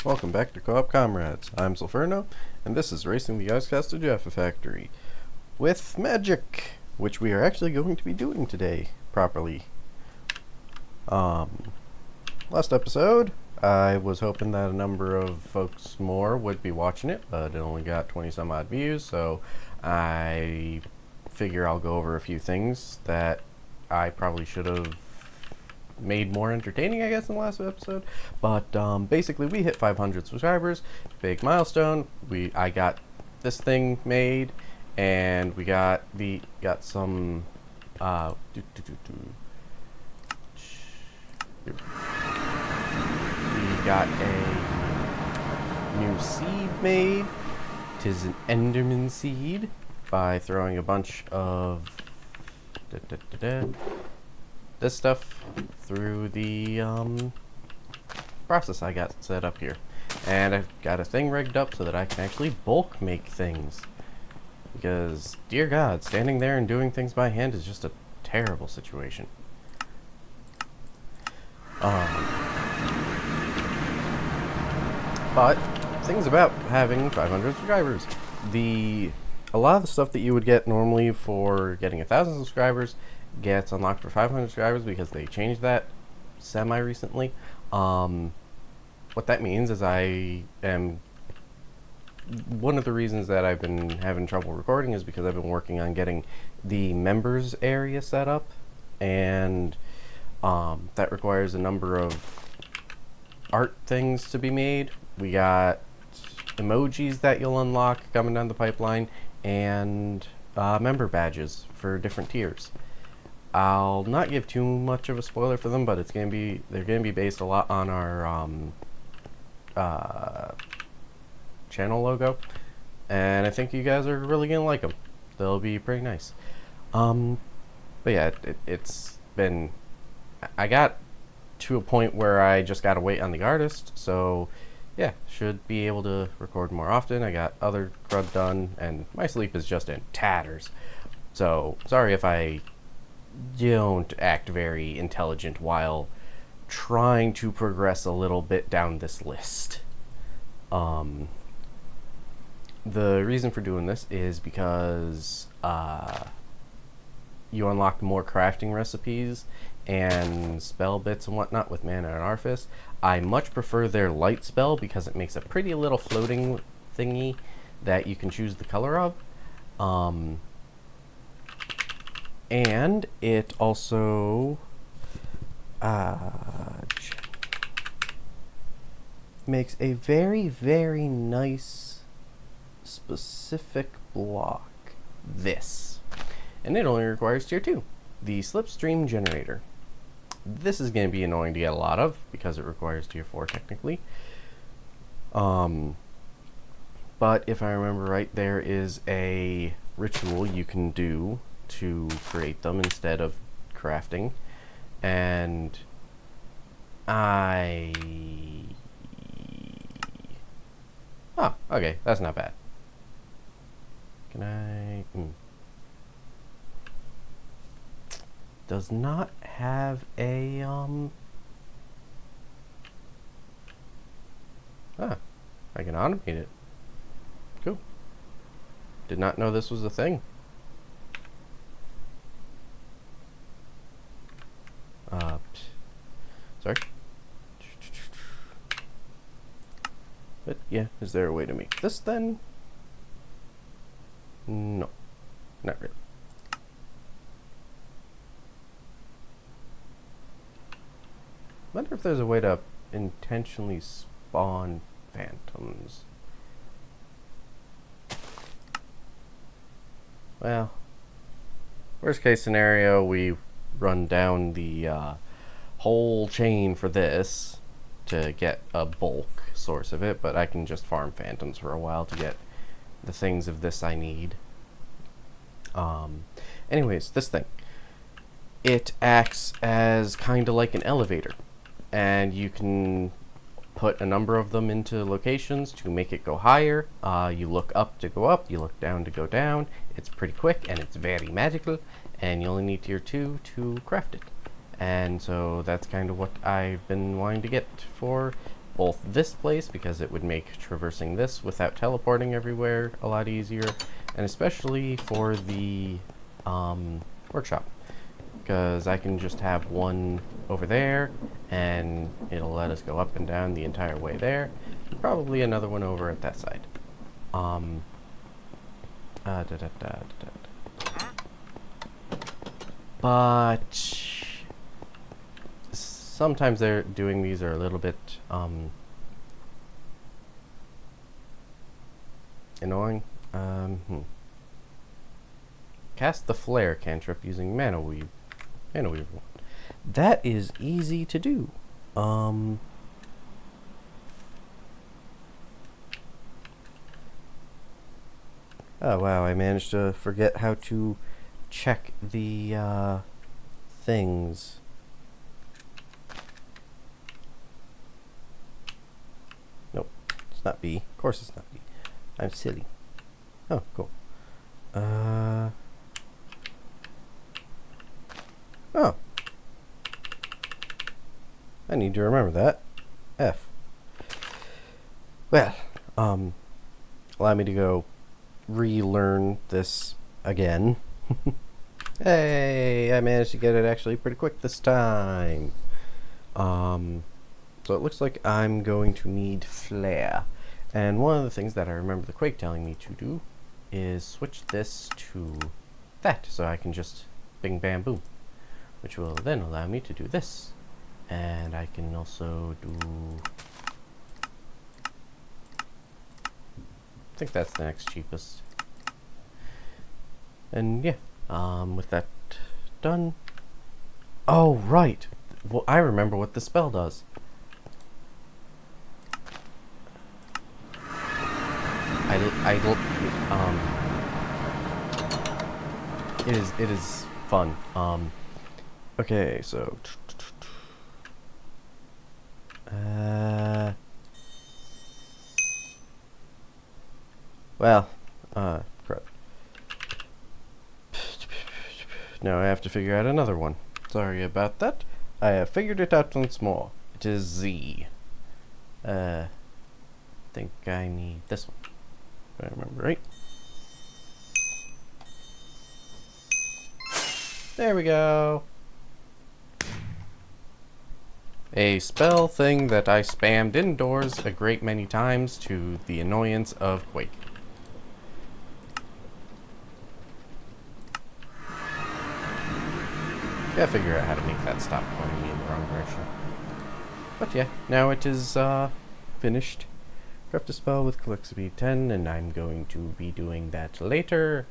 Welcome back to Co-op Comrades. I'm Sulfurno, and this is Racing the Yogscast to Jaffa Factory with magic, which we are actually going to be doing today properly. Last episode, I was hoping that a number of folks more would be watching it, but it only got 20 some odd views, so I figure I'll go over a few things that I probably should have made more entertaining, I guess, in the last episode. But basically, we hit 500 subscribers, big milestone. I got this thing made, and we got some we got a new seed made. 'Tis an Enderman seed by throwing a bunch of this stuff through the process I got set up here. And I've got a thing rigged up so that I can actually bulk make things. Because, dear God, standing there and doing things by hand is just a terrible situation. But, things about having 500 subscribers. A lot of the stuff that you would get normally for getting 1,000 subscribers gets unlocked for 500 subscribers because they changed that semi-recently. What that means is one of the reasons that I've been having trouble recording is because I've been working on getting the members area set up, and that requires a number of art things to be made. We got emojis that you'll unlock coming down the pipeline, and member badges for different tiers. I'll not give too much of a spoiler for them, but they're gonna be based a lot on our channel logo, and I think you guys are really gonna like them. They'll be pretty nice. But yeah, it's been. I got to a point where I just gotta wait on the artist, so yeah, should be able to record more often. I got other crud done, and my sleep is just in tatters. So sorry if I don't act very intelligent while trying to progress a little bit down this list. The reason for doing this is because you unlock more crafting recipes and spell bits and whatnot with Mana and Arfis. I much prefer their light spell because it makes a pretty little floating thingy that you can choose the color of. And it also makes a very, very nice specific block. This. And it only requires tier 2, the slipstream generator. This is going to be annoying to get a lot of because it requires tier 4 technically. But if I remember right, there is a ritual you can do to create them instead of crafting, and okay, that's not bad. Can I does not have a I can automate it. Cool. Did not know this was a thing. Sorry. But yeah, is there a way to make this then? No, not really. Wonder if there's a way to intentionally spawn phantoms. Well, worst case scenario, we run down the whole chain for this to get a bulk source of it, but I can just farm phantoms for a while to get the things of this I need. Anyways, this thing. It acts as kind of like an elevator, and you can put a number of them into locations to make it go higher. You look up to go up, you look down to go down. It's pretty quick, and it's very magical, and you only need tier 2 to craft it. And so that's kind of what I've been wanting to get for both this place, because it would make traversing this without teleporting everywhere a lot easier, and especially for the workshop, because I can just have one over there and it'll let us go up and down the entire way there, and probably another one over at that side. But sometimes they're doing these are a little bit annoying. Cast the flare cantrip using mana weave. That is easy to do. Oh wow, I managed to forget how to check the things. Nope, it's not B. Of course it's not B. I'm silly. Oh, cool. Oh. I need to remember that. F. Well, allow me to go relearn this again. Hey, I managed to get it actually pretty quick this time. So it looks like I'm going to need flare. And one of the things that I remember the Quake telling me to do is switch this to that, so I can just bing bam boom, which will then allow me to do this. And I can also do, I think that's the next cheapest. And yeah, with that done. Oh right, well I remember what the spell does. It is fun. Okay, so well, crap. Now I have to figure out another one. Sorry about that. I have figured it out once more. It is Z. Think I need this one, if I remember right. There we go. A spell thing that I spammed indoors a great many times to the annoyance of Quake. Gotta figure out how to make that stop pointing me in the wrong direction. But yeah, now it is finished. Craft a spell with collect speed 10, and I'm going to be doing that later.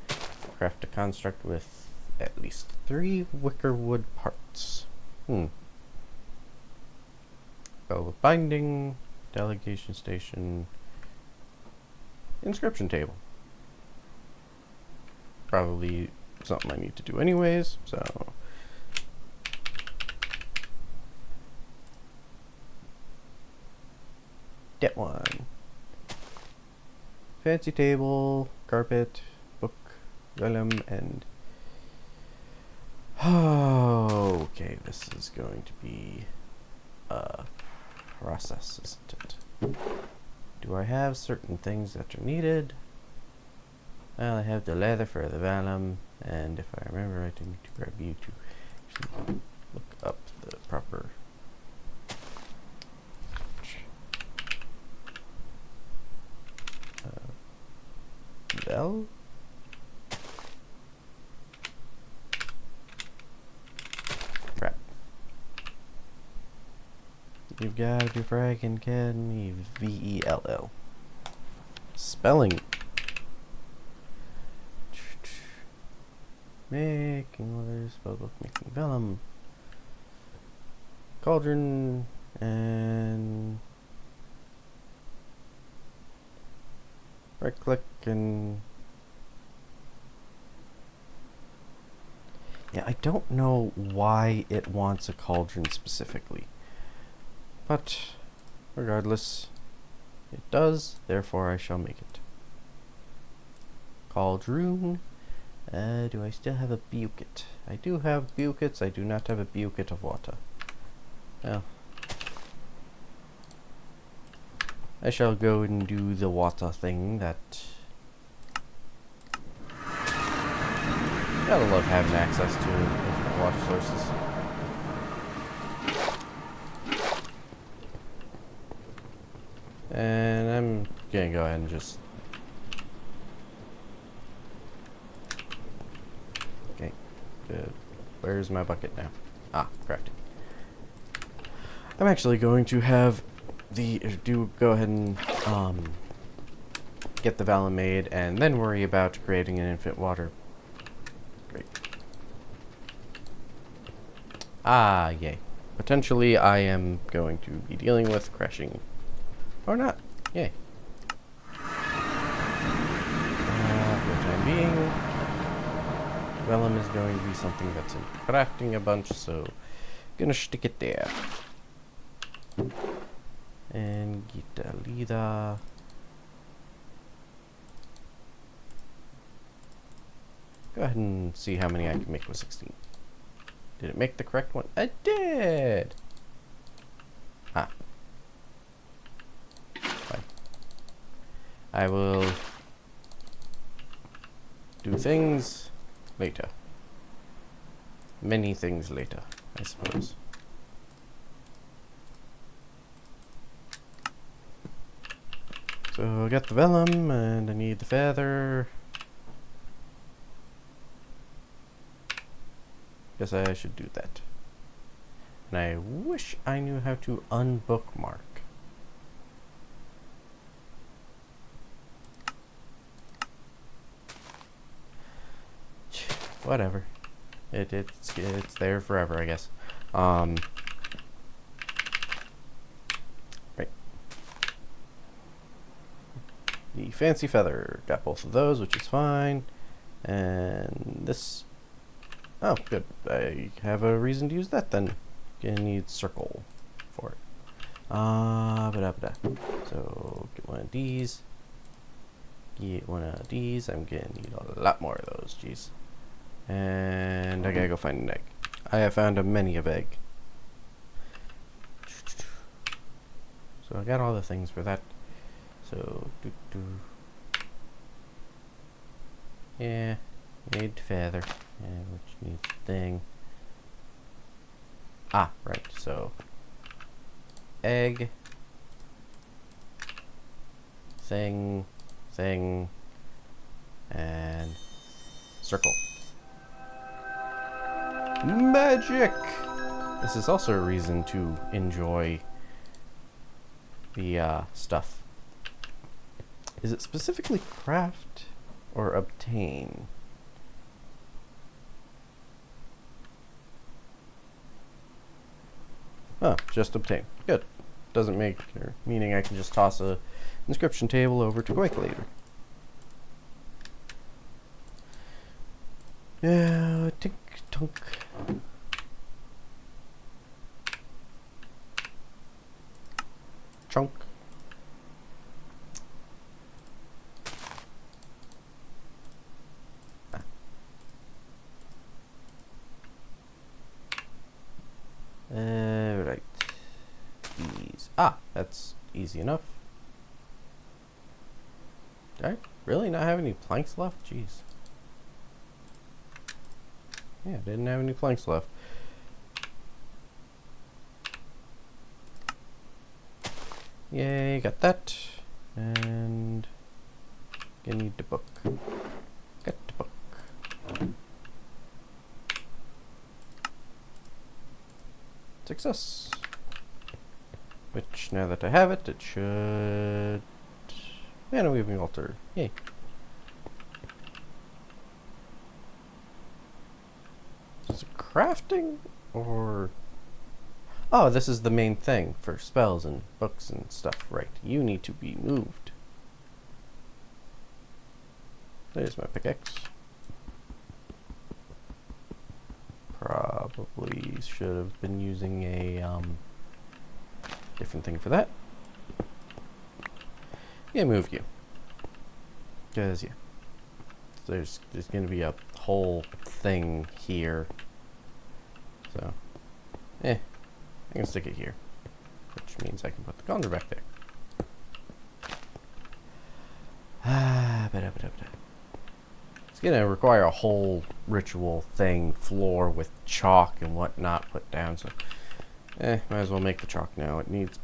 Craft a construct with at least 3 wicker wood parts. Spell with binding, delegation station, inscription table. Probably something I need to do anyways, so get one. Fancy table, carpet, book, vellum, and okay, this is going to be a process, isn't it? Do I have certain things that are needed? Well, I have the leather for the vellum, and if I remember right, I need to grab you to actually look up the proper Bell? Crap. You've got to be fragging kidding me. V-E-L-L. Spelling. Making orders, spellbook, making vellum. Cauldron, and right click and yeah, I don't know why it wants a cauldron specifically, but regardless, it does, therefore I shall make it. Cauldron. Do I still have a bucket? I do have buckets. I do not have a bucket of water. Well, I shall go and do the water thing that... Gotta love having access to different water sources. And I'm gonna go ahead and just... Okay, good. Where's my bucket now? Ah, crafting. I'm actually going to have go ahead and get the vellum made and then worry about creating an infinite water. Great. Ah, yay. Potentially I am going to be dealing with crashing. Or not. Yay. For the time being, vellum is going to be something that's in crafting a bunch, so gonna stick it there. And Gitalida. Go ahead and see how many I can make with 16. Did it make the correct one? I did! Ah. Fine. I will do things later. Many things later, I suppose. So I got the vellum, and I need the feather. Guess I should do that. And I wish I knew how to unbookmark. Whatever. It's there forever, I guess. Right. The fancy feather. Got both of those, which is fine. And this. Oh, good. I have a reason to use that then. Gonna need circle for it. So get one of these. Get one of these. I'm gonna need a lot more of those. Jeez. And I gotta go find an egg. I have found a many of egg. So I got all the things for that. So yeah, need feather, which needs thing. Ah, right. So egg, thing, and circle. Magic! This is also a reason to enjoy the stuff. Is it specifically craft or obtain? Oh, just obtain. Good. Doesn't make, meaning I can just toss a inscription table over to Quake later. Yeah, tink tunk. Chunk. Right. These. Ah, that's easy enough. Did I really not have any planks left? Jeez. Yeah, didn't have any planks left. Yay, got that. And you need the book. Got the book. Success. Which, now that I have it, it should... And a weaving altar. Yay. Is it crafting? Or... Oh, this is the main thing for spells and books and stuff. Right. You need to be moved. There's my pickaxe. Probably should have been using a different thing for that. Yeah, move you. Cause yeah, there's gonna be a whole thing here. So, I can stick it here, which means I can put the condor back there. It's gonna require a whole ritual thing, floor with chalk and whatnot put down, so might as well make the chalk now. It needs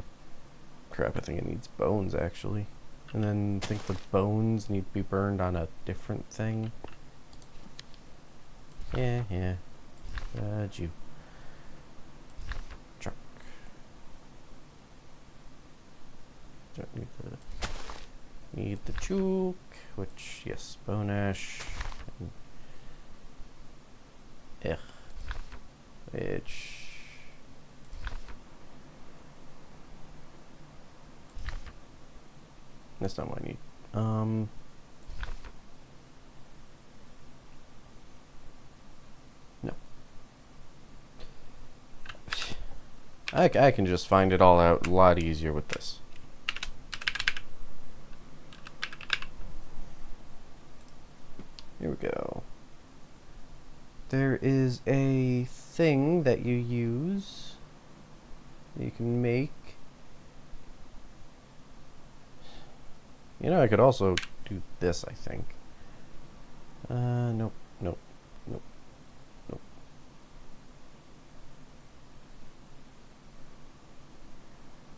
crap, I think it needs bones actually. And then I think the bones need to be burned on a different thing. Yeah. You. Chalk. Don't need the chalk, which, yes, bone ash. Which... That's not what I need. No. I can just find it all out a lot easier with this. Here we go. There is a thing that you use. You can make. You know, I could also do this, I think. Nope.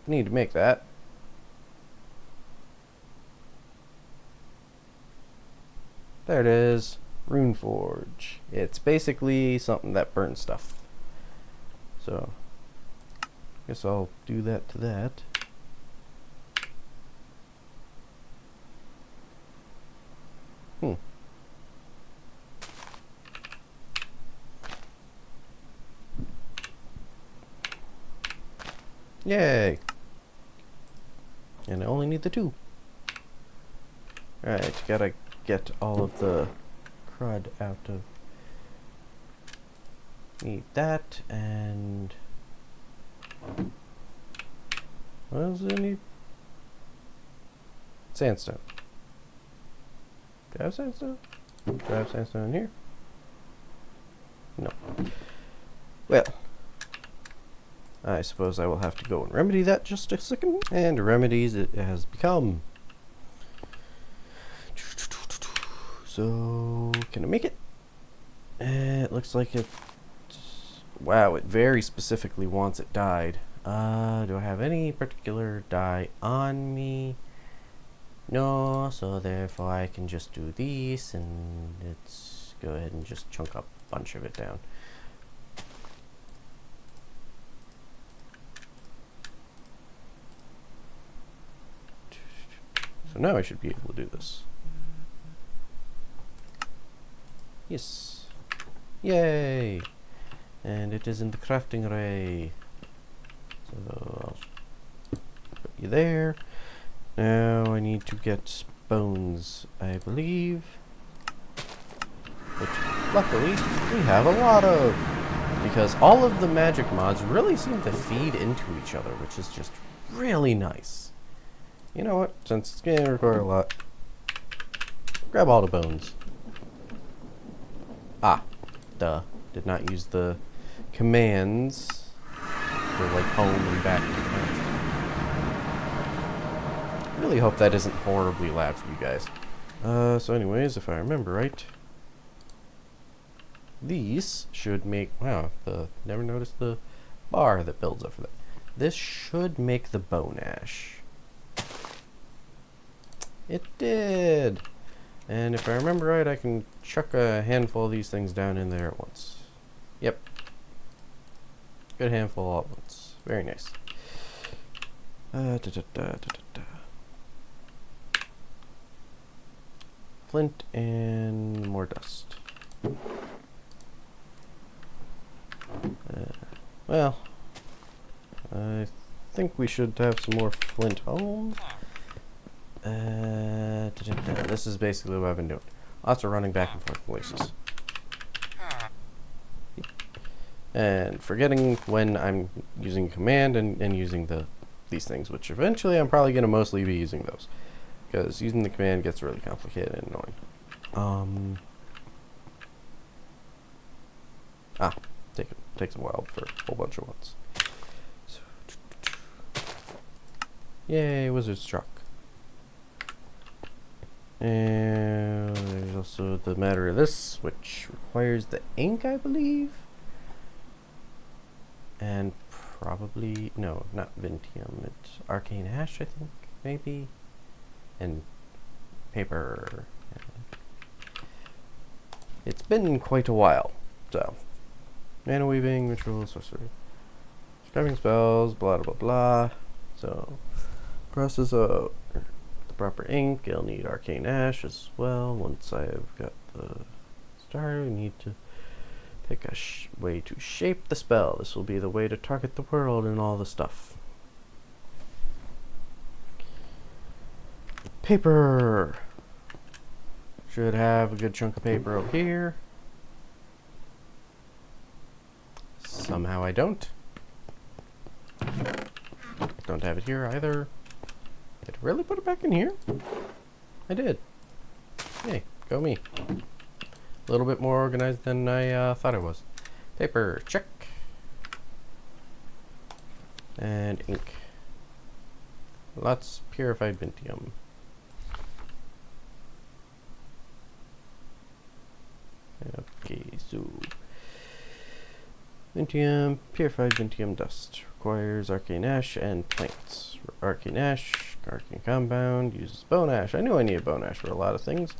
Need to make that. There it is. Rune Forge. It's basically something that burns stuff. So, guess I'll do that to that. Yay! And I only need the 2. Alright, gotta get all of the crud out of... Need that, and... What else do I need? Sandstone. Do I have sandstone? Do I have sandstone in here? No. Well, I suppose I will have to go and remedy that just a second. And remedies it has become. So, can I make it? It looks like it... Wow, it very specifically wants it dyed. Do I have any particular dye on me? No, so therefore I can just do these, and let's go ahead and just chunk up a bunch of it down. So now I should be able to do this. Yes. Yay! And it is in the crafting array. So I'll put you there. Now I need to get bones, I believe. Which, luckily, we have a lot of. Because all of the magic mods really seem to feed into each other, which is just really nice. You know what? Since it's going to require a lot, grab all the bones. Ah, duh. Did not use the commands for like home and back. Really hope that isn't horribly loud for you guys. So anyways, if I remember right, these should make, wow, never noticed the bar that builds up for that. This should make the bone ash. It did! And if I remember right, I can chuck a handful of these things down in there at once. Yep. Good handful all at once. Very nice. Flint and more dust. Well, I think we should have some more flint home. This is basically what I've been doing. Lots of running back and forth places. And forgetting when I'm using command and using these things, which eventually I'm probably going to mostly be using those. Because using the command gets really complicated and annoying. Takes a while for a whole bunch of ones. So, yay, wizard's truck. And there's also the matter of this, which requires the ink, I believe. And probably, no, not Vintium. It's Arcane Ash, I think, maybe. And paper. It's been quite a while, so. Mana weaving, ritual, sorcery. Scribing spells, blah, blah, blah. So, process of the proper ink. I'll need Arcane Ash as well. Once I've got the star, we need to pick a way to shape the spell. This will be the way to target the world and all the stuff. Paper. Should have a good chunk of paper over here. Somehow I don't. Don't have it here either. Did I really put it back in here? I did. Hey, go me. A little bit more organized than I thought I was. Paper, check. And ink. Lots purified Vintium. Okay, so Vintium, purified Vintium dust. Requires Arcane Ash and plants. Arcane Ash, Arcane Compound, uses Bone Ash. I knew I needed Bone Ash for a lot of things.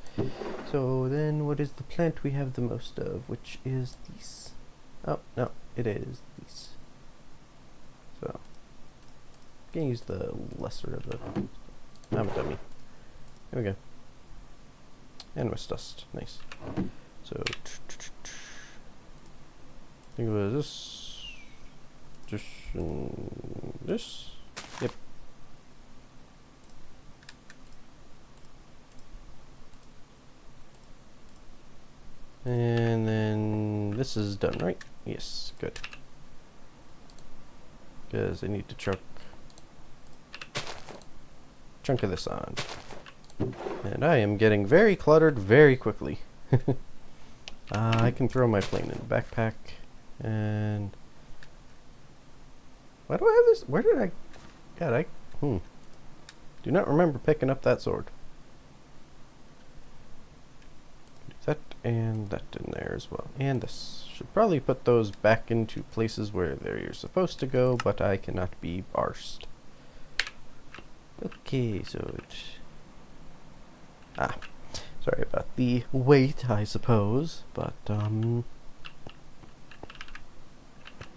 So then what is the plant we have the most of, which is these? Oh, no, it is these. So, I'm going to use the lesser of the... I'm a dummy. There we go. And with dust. Nice. So, I think it was this, and this. Yep. And then this is done, right? Yes, good. Because I need to chunk of this on. And I am getting very cluttered very quickly. I can throw my plane in the backpack. And why do I have this? Where did I? God, do not remember picking up that sword. That and that in there as well. And this. Should probably put those back into places where they're supposed to go, but I cannot be arsed. Okay, so sorry about the wait, I suppose, but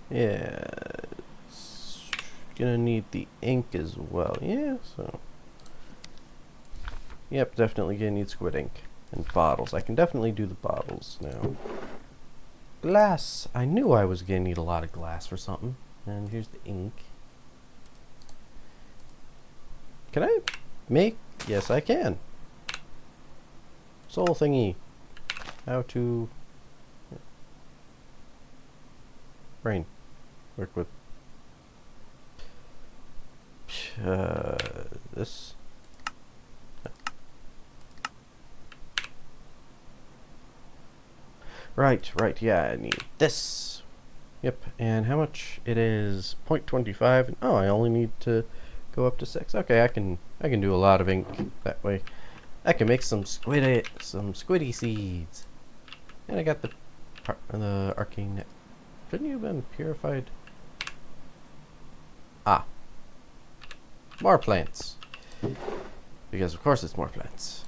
yeah, it's gonna need the ink as well. Yeah, so yep, definitely gonna need squid ink and bottles. I can definitely do the bottles now. Glass. I knew I was gonna need a lot of glass for something. And here's the ink. Can I make? Yes, I can. Soul thingy. How to brain work with this. Right, yeah, I need this. Yep, and how much? It is 0.25. Oh, I only need to go up to 6. Okay, I can do a lot of ink that way. I can make some squiddy seeds. And I got the arcane. Shouldn't you have been purified? Ah. More plants. Because of course it's more plants.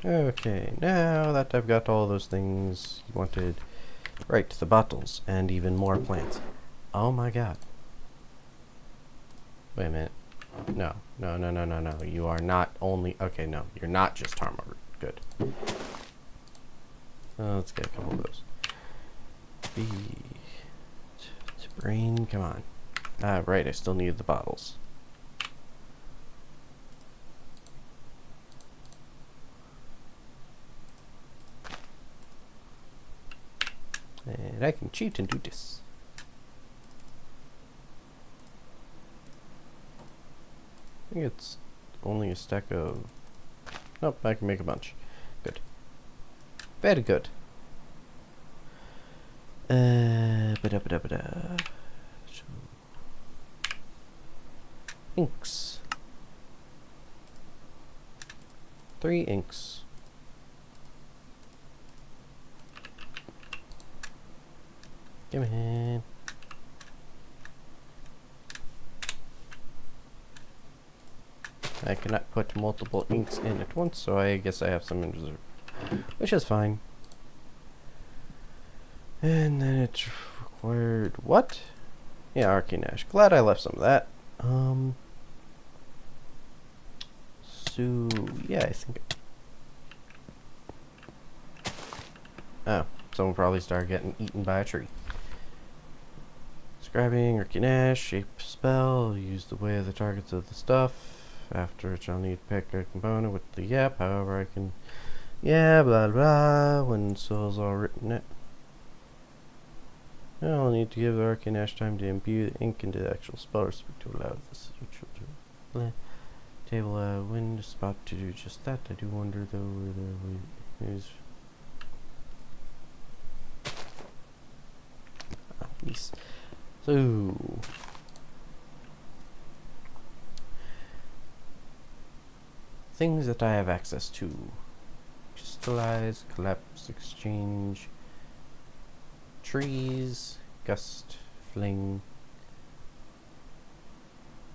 Okay, now that I've got all those things you wanted, right, the bottles, and even more plants. Oh my god. Wait a minute. No. You are not only... Okay, no. You're not just armor. Good. Let's get a couple of those. Brain, come on. Ah, right, I still need the bottles. And I can cheat and do this. I think it's only a stack of... Nope, I can make a bunch. Good. Very good. Ba-da-ba-da-ba-da. So, inks. 3 inks. Come on. I cannot put multiple inks in at once, so I guess I have some in reserve, which is fine. And then it required what? Yeah, Arcane Ash. Glad I left some of that. So yeah, I think. Oh, someone probably started getting eaten by a tree. Scribing, Arcane Ash, shape spell, use the way of the targets of the stuff. After which I'll need to pick a component with the yep, however I can. Yeah, blah blah. When spell's all written it. I'll need to give the Arcane Ash time to imbue the ink into the actual spell or speak to allow this table when is about to do just that. I do wonder though where the is. Yes. So things that I have access to: crystallize, collapse, exchange, trees, gust, fling,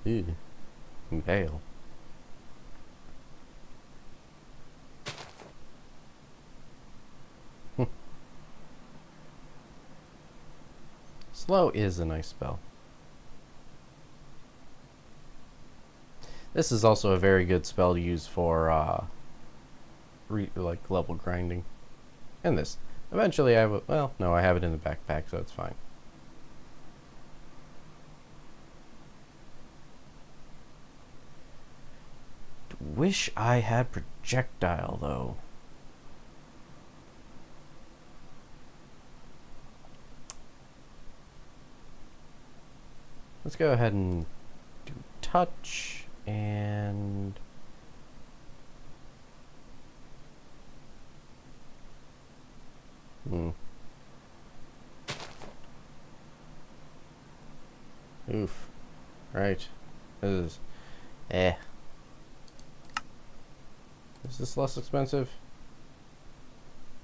impale. Slow is a nice spell. This is also a very good spell to use for like level grinding. And this. Eventually I will, well, no, I have it in the backpack, so it's fine. Wish I had projectile though. Let's go ahead and do touch and oof. Right. This is Is this less expensive?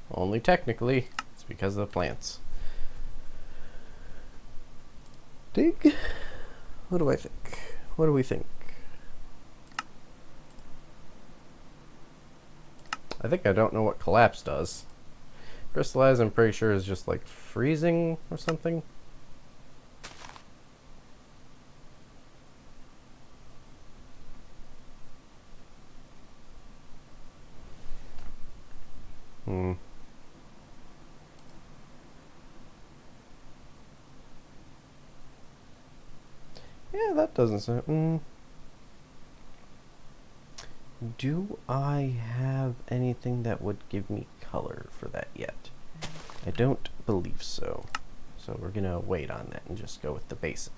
Only technically. It's because of the plants. Dig. What do I think? What do we think? I think I don't know what collapse does. Crystallize, I'm pretty sure, is just like freezing or something. Yeah, that doesn't sound. Do I have anything that would give me color for that yet? I don't believe so. So we're gonna wait on that and just go with the basic.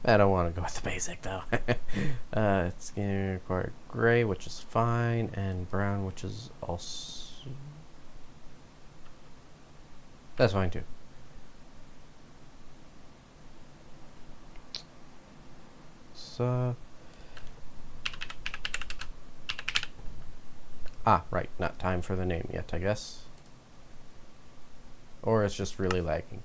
I don't want to go with the basic though. It's gonna require gray, which is fine, and brown, which is also... That's fine too. So... right, not time for the name yet, I guess. Or it's just really lagging.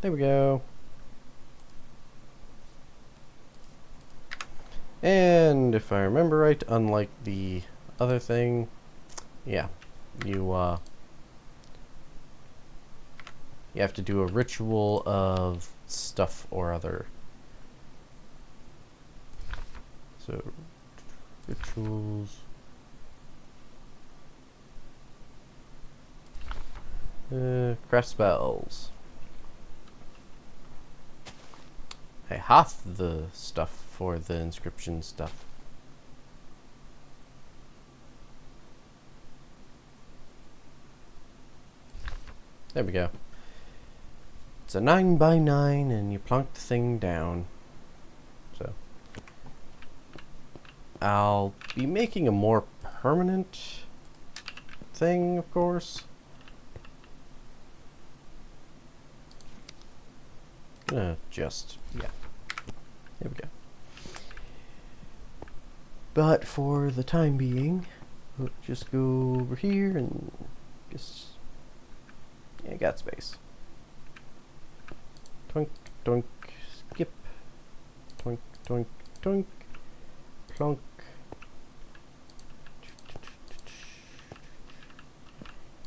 There we go. And if I remember right, unlike the other thing, yeah, you have to do a ritual of stuff or other. So, rituals. Craft spells. I have the stuff for the inscription stuff. There we go. It's a 9x9 and you plonk the thing down. So I'll be making a more permanent thing, of course. Just, yeah. There we go. But for the time being, we'll just go over here and just, yeah, got space. Twink, twink, skip. Twink, twink, twink. Plonk.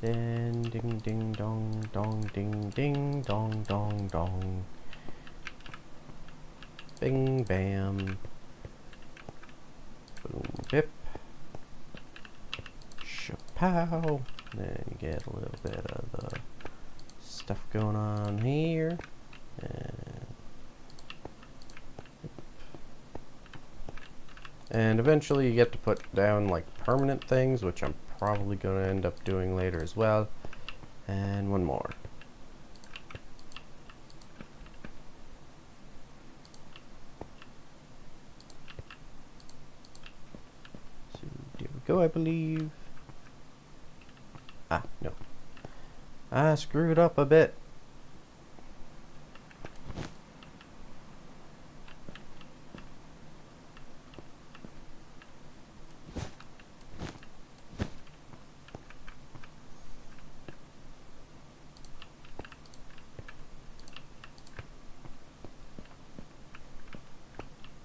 Then ding ding dong dong ding ding dong dong dong. Bing bam. Boom bip. Shapow. Then you get a little bit of the stuff going on here. And eventually you get to put down like permanent things, which I'm probably going to end up doing later as well. And one more. So there we go, I believe. Ah, no. I screwed up a bit.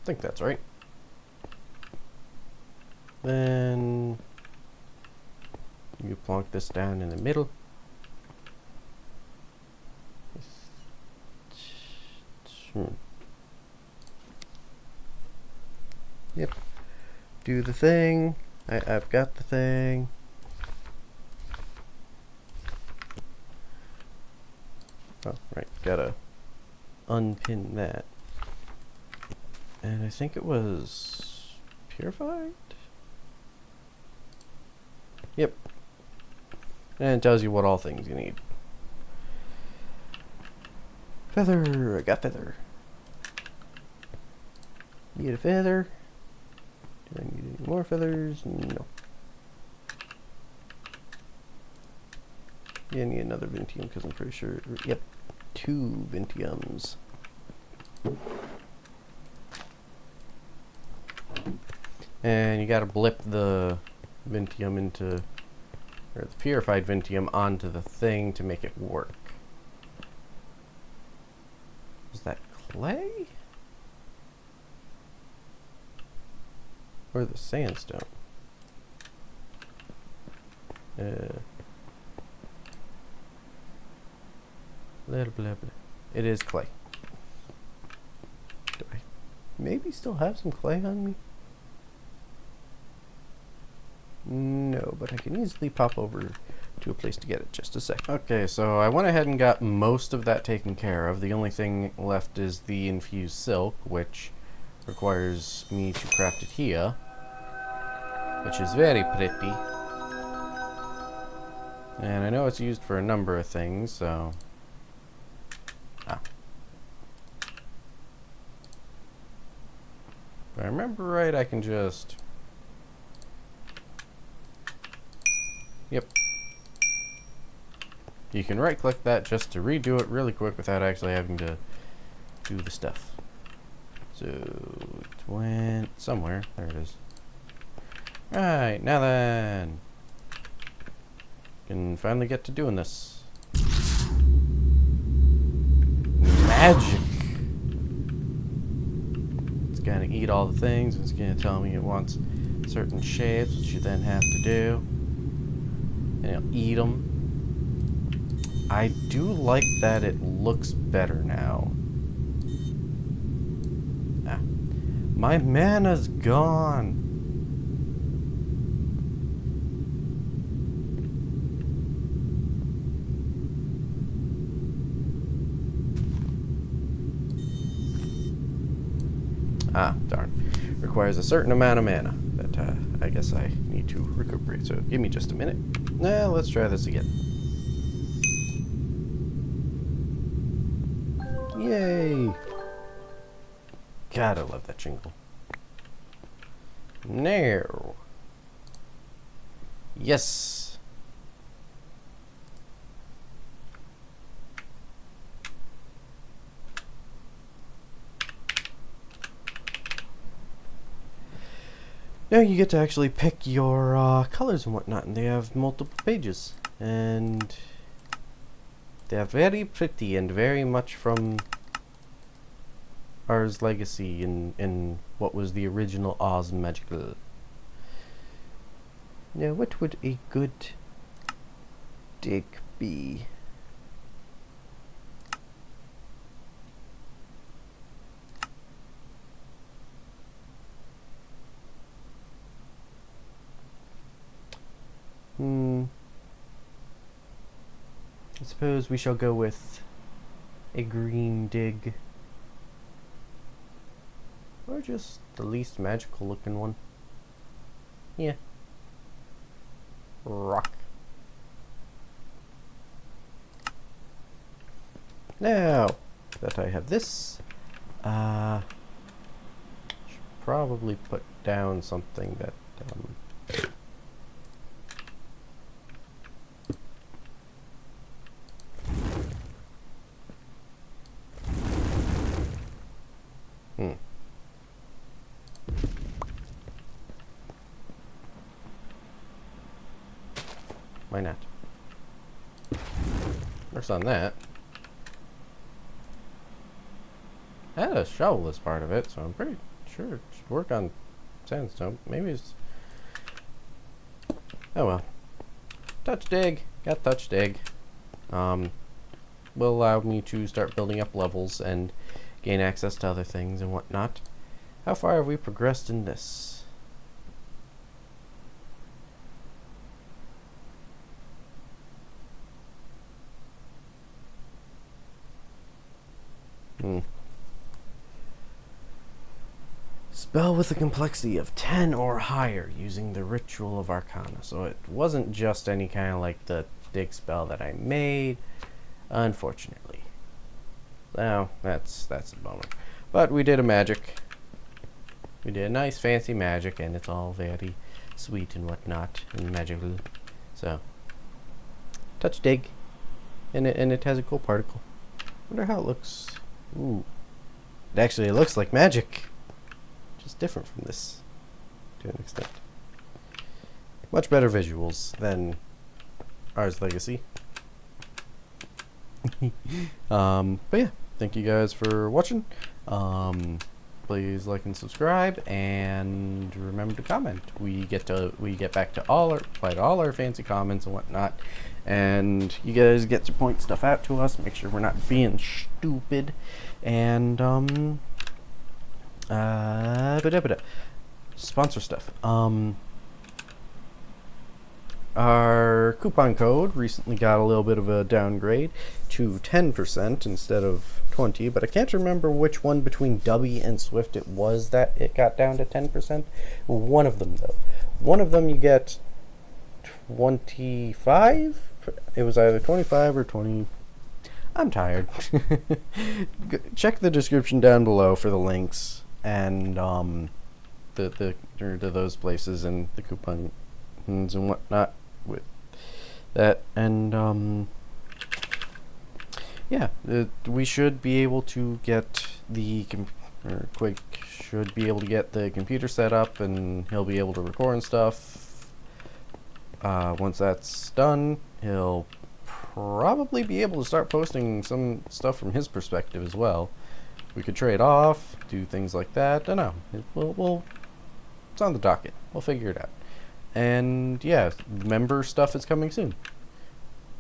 I think that's right. Then you plonk this down in the middle. Yep. Do the thing. I've got the thing. Oh, right. Gotta unpin that. And I think it was purified? Yep. And it tells you what all things you need. Feather! I got feather. Need a feather. Do I need any more feathers? No. Yeah, I need another Vintium because I'm pretty sure. Yep. 2 Vintiums. And you gotta blip the Vintium into, or the purified Vintium onto the thing to make it work. Is that clay? Or the sandstone? Blah, blah, blah. It is clay. Do I maybe still have some clay on me? No, but I can easily pop over to a place to get it. Just a sec. Okay, so I went ahead and got most of that taken care of. The only thing left is the infused silk, which requires me to craft it here, which is very pretty. And I know it's used for a number of things, so... Ah. If I remember right, I can just... Yep. You can right-click that just to redo it really quick without actually having to do the stuff. So, it went somewhere. There it is. Right, now then. Can finally get to doing this. Magic! It's gonna eat all the things. It's gonna tell me it wants certain shapes, which you then have to do. And it'll eat them. I do like that it looks better now. Ah. My mana's gone. Ah, darn. Requires a certain amount of mana that I guess I need to recuperate. So give me just a minute. Nah, let's try this again. Yay! God, I love that jingle. No. Yes. Now you get to actually pick your colors and whatnot, and they have multiple pages, and they're very pretty and very much from Ars Legacy in what was the original Oz Magical. Now, what would a good dig be? I suppose we shall go with a green dig. Or just the least magical looking one. Yeah. Rock. Now that I have this, should probably put down something that why not? Works on that. I had a shovel as part of it, so I'm pretty sure it should work on sandstone. Maybe it's... oh well. Touch dig. Got touch dig. Will allow me to start building up levels and gain access to other things and whatnot. How far have we progressed in this? Spell with a complexity of 10 or higher using the Ritual of Arcana. So it wasn't just any kind of like the dig spell that I made, unfortunately. Now, that's a bummer. But we did a magic. We did a nice fancy magic, and it's all very sweet and whatnot and magical. So, touch dig, and it has a cool particle. Wonder how it looks. Ooh, it looks like magic. Just different from this to an extent. Much better visuals than Ars Legacy. But yeah, thank you guys for watching. Please like and subscribe, and remember to comment. We get back to reply to all our fancy comments and whatnot, and you guys get to point stuff out to us. Make sure we're not being stupid, and sponsor stuff. Our coupon code recently got a little bit of a downgrade to 10% instead of 20, but I can't remember which one between Dubby and Swift it was that it got down to 10%. One of them, though. One of them you get 25? It was either 25 or 20. I'm tired. Check the description down below for the links and to those places and the coupons and whatnot with that, and yeah, we should be able to get the Quick should be able to get the computer set up, and he'll be able to record and stuff. Once that's done, he'll probably be able to start posting some stuff from his perspective as well. We could trade off, do things like that. I don't know. It's on the docket. We'll figure it out. And yeah, member stuff is coming soon.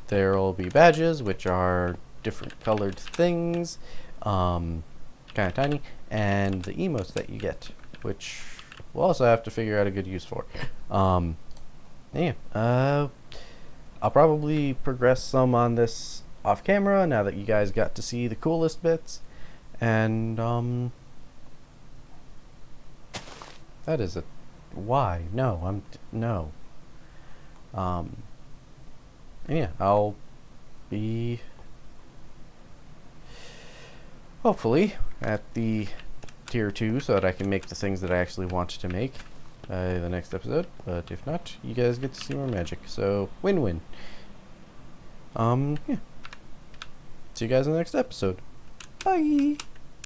There'll be badges, which are different colored things, kind of tiny, and the emotes that you get, which we'll also have to figure out a good use for. Yeah, I'll probably progress some on this off camera now that you guys got to see the coolest bits, and that is it. Why? No, no. Yeah, I'll be hopefully at the tier 2 so that I can make the things that I actually wanted to make. by the next episode, but if not, you guys get to see more magic. So win-win. Yeah. See you guys in the next episode. Bye.